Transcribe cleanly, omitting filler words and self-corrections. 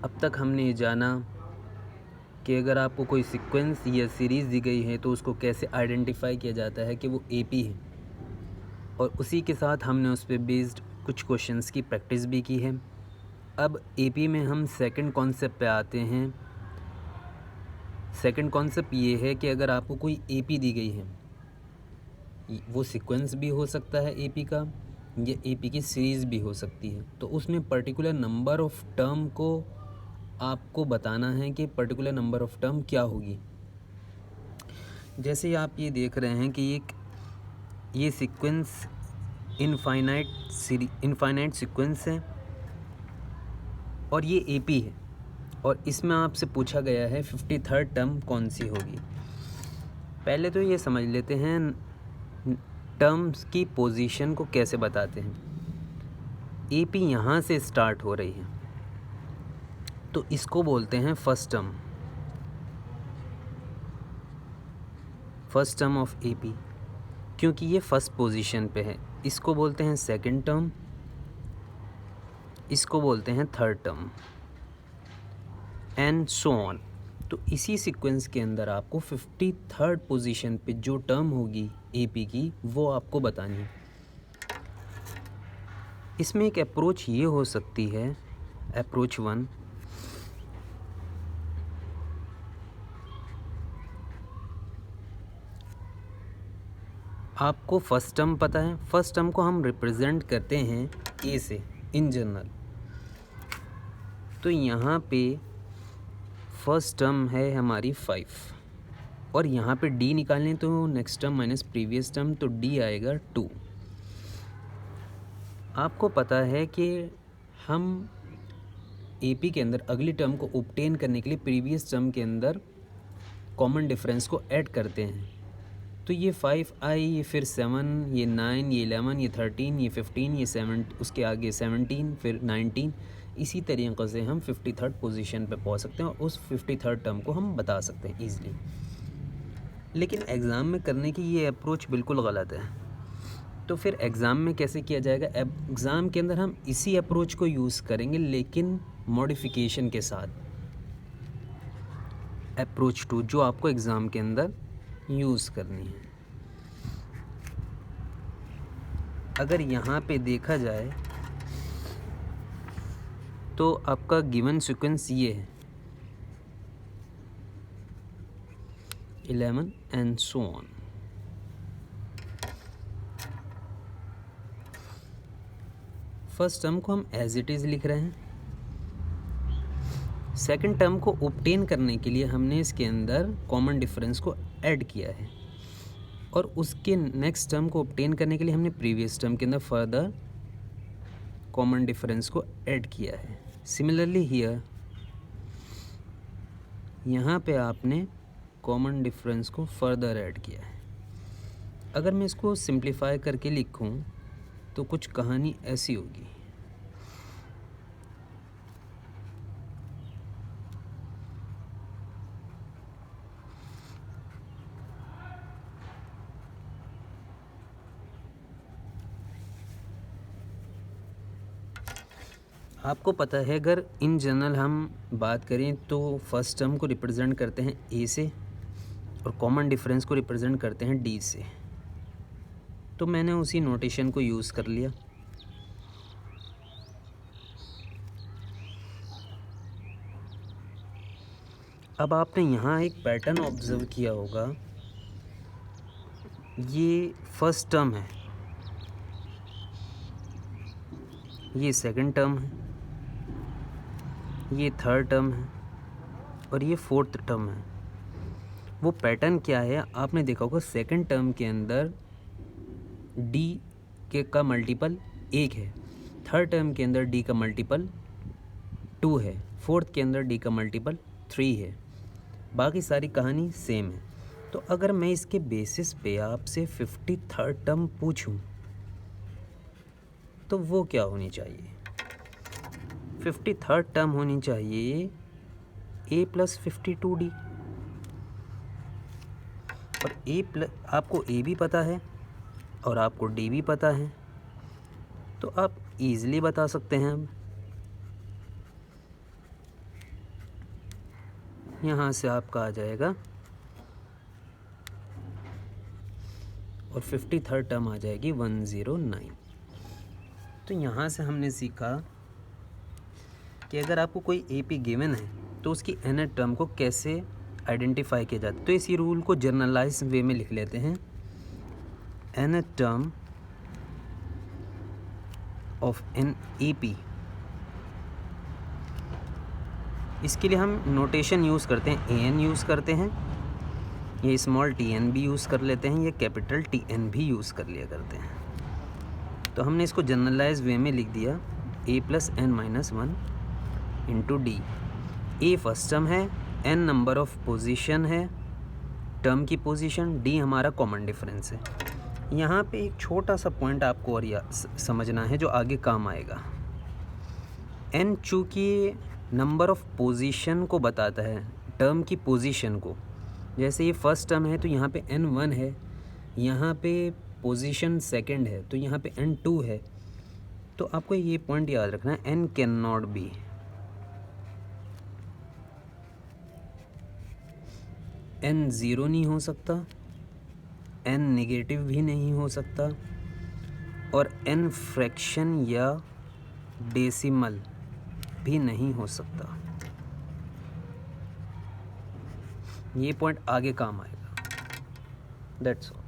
अब तक हमने ये जाना कि अगर आपको कोई सीक्वेंस या सीरीज़ दी गई है तो उसको कैसे आइडेंटिफाई किया जाता है कि वो एपी है, और उसी के साथ हमने उस पे बेस्ड कुछ क्वेश्चंस की प्रैक्टिस भी की है। अब एपी में हम सेकंड कॉन्सेप्ट पे आते हैं। सेकंड कॉन्सेप्ट ये है कि अगर आपको कोई एपी दी गई है, वो सीक्वेंस भी हो सकता है एपी का, या एपी की सीरीज़ भी हो सकती है, तो उसमें पर्टिकुलर नंबर ऑफ़ टर्म को आपको बताना है कि पर्टिकुलर नंबर ऑफ़ टर्म क्या होगी। जैसे आप ये देख रहे हैं कि ये सीक्वेंस इनफाइनाइट सीक्वेंस है और ये एपी है, और इसमें आपसे पूछा गया है 53rd टर्म कौन सी होगी। पहले तो ये समझ लेते हैं टर्म्स की पोजीशन को कैसे बताते हैं। एपी यहाँ से स्टार्ट हो रही है तो इसको बोलते हैं फर्स्ट टर्म ऑफ एपी, क्योंकि ये फर्स्ट पोजीशन पे है। इसको बोलते हैं सेकंड टर्म, इसको बोलते हैं third term, and so on. तो इसी सीक्वेंस के अंदर आपको 53rd पोजीशन पे जो टर्म होगी एपी की वो आपको बतानी है। इसमें एक अप्रोच ये हो सकती है, अप्रोच 1, आपको फर्स्ट टर्म पता है। फर्स्ट टर्म को हम रिप्रेजेंट करते हैं ए से इन जनरल। तो यहाँ पे फर्स्ट टर्म है हमारी 5, और यहाँ पे डी निकालें तो next term minus previous term, तो डी आएगा 2। आपको पता है कि हम एपी के अंदर अगली टर्म को ऑब्टेन करने के लिए प्रीवियस टर्म के अंदर कॉमन डिफरेंस को ऐड करते हैं। तो ये 5 आई, ये फिर 7, ये 9, ये 11, ये 13, ये 15, ये 7, उसके आगे 17, फिर 19। इसी तरीक़े से हम 53rd पोजीशन पे पहुंच सकते हैं और उस 53rd टर्म को हम बता सकते हैं ईज़िली। लेकिन एग्ज़ाम में करने की ये अप्रोच बिल्कुल गलत है। तो फिर एग्ज़ाम में कैसे किया जाएगा? एग्ज़ाम के अंदर हम इसी अप्रोच को यूज़ करेंगे लेकिन मॉडिफिकेशन के साथ। अप्रोच 2 जो आपको एग्ज़ाम के अंदर यूज़ करनी है। अगर यहाँ पे देखा जाए तो आपका गिवन सीक्वेंस ये है 11 and so on. First term को हम एज इट इज़ लिख रहे हैं। सेकंड टर्म को ऑब्टेन करने के लिए हमने इसके अंदर कॉमन डिफरेंस को ऐड किया है, और उसके नेक्स्ट टर्म को ऑब्टेन करने के लिए हमने प्रीवियस टर्म के अंदर फर्दर कॉमन डिफरेंस को ऐड किया है। सिमिलरली हियर, यहाँ पे आपने कॉमन डिफरेंस को फर्दर ऐड किया है। अगर मैं इसको सिंप्लीफाई करके लिखूँ तो कुछ कहानी ऐसी होगी। आपको पता है अगर इन जनरल हम बात करें तो फर्स्ट टर्म को रिप्रेजेंट करते हैं ए से और कॉमन डिफरेंस को रिप्रेजेंट करते हैं डी से। तो मैंने उसी नोटेशन को यूज़ कर लिया। अब आपने यहाँ एक पैटर्न ऑब्जर्व किया होगा, ये फर्स्ट टर्म है, ये सेकंड टर्म है, ये थर्ड टर्म है और ये फोर्थ टर्म है। वो पैटर्न क्या है आपने देखा होगा, सेकंड टर्म के अंदर डी के का मल्टीपल 1 है, थर्ड टर्म के अंदर डी का मल्टीपल 2 है, फोर्थ के अंदर डी का मल्टीपल 3 है। बाकी सारी कहानी सेम है। तो अगर मैं इसके बेसिस पे आपसे 53rd टर्म पूछूं तो वो क्या होनी चाहिए? 53rd टर्म होनी चाहिए a + 52d। और आपको a भी पता है और आपको d भी पता है, तो आप ईज़िली बता सकते हैं। यहाँ से आपका आ जाएगा और 53rd टर्म आ जाएगी 109। तो यहाँ से हमने सीखा कि अगर आपको कोई AP गिवन है तो उसकी nth टर्म को कैसे आइडेंटिफाई किया जाता है। तो इसी रूल को जर्नलाइज वे में लिख लेते हैं। nth term of an AP, इसके लिए हम नोटेशन यूज़ करते हैं, AN यूज़ करते हैं, ये स्मॉल TN भी यूज़ कर लेते हैं, ये कैपिटल TN भी यूज़ कर लिया करते हैं। तो हमने इसको जनरलाइज वे में लिख दिया A + n-1 into D। A first term है, N नंबर ऑफ पोजीशन है, टर्म की पोजीशन, D हमारा कॉमन डिफरेंस है। यहाँ पे एक छोटा सा पॉइंट आपको और समझना है जो आगे काम आएगा। N चूँकि नंबर ऑफ पोजीशन को बताता है, टर्म की पोजीशन को, जैसे ये फर्स्ट टर्म है तो यहाँ पे n1 है, यहाँ पे पोजीशन सेकंड है तो यहाँ पे n2 है। तो आपको ये पॉइंट याद रखना है, n can not be, n zero नहीं हो सकता, n नेगेटिव भी नहीं हो सकता, और n फ्रैक्शन या डेसिमल भी नहीं हो सकता। ये पॉइंट आगे काम आएगा। That's all.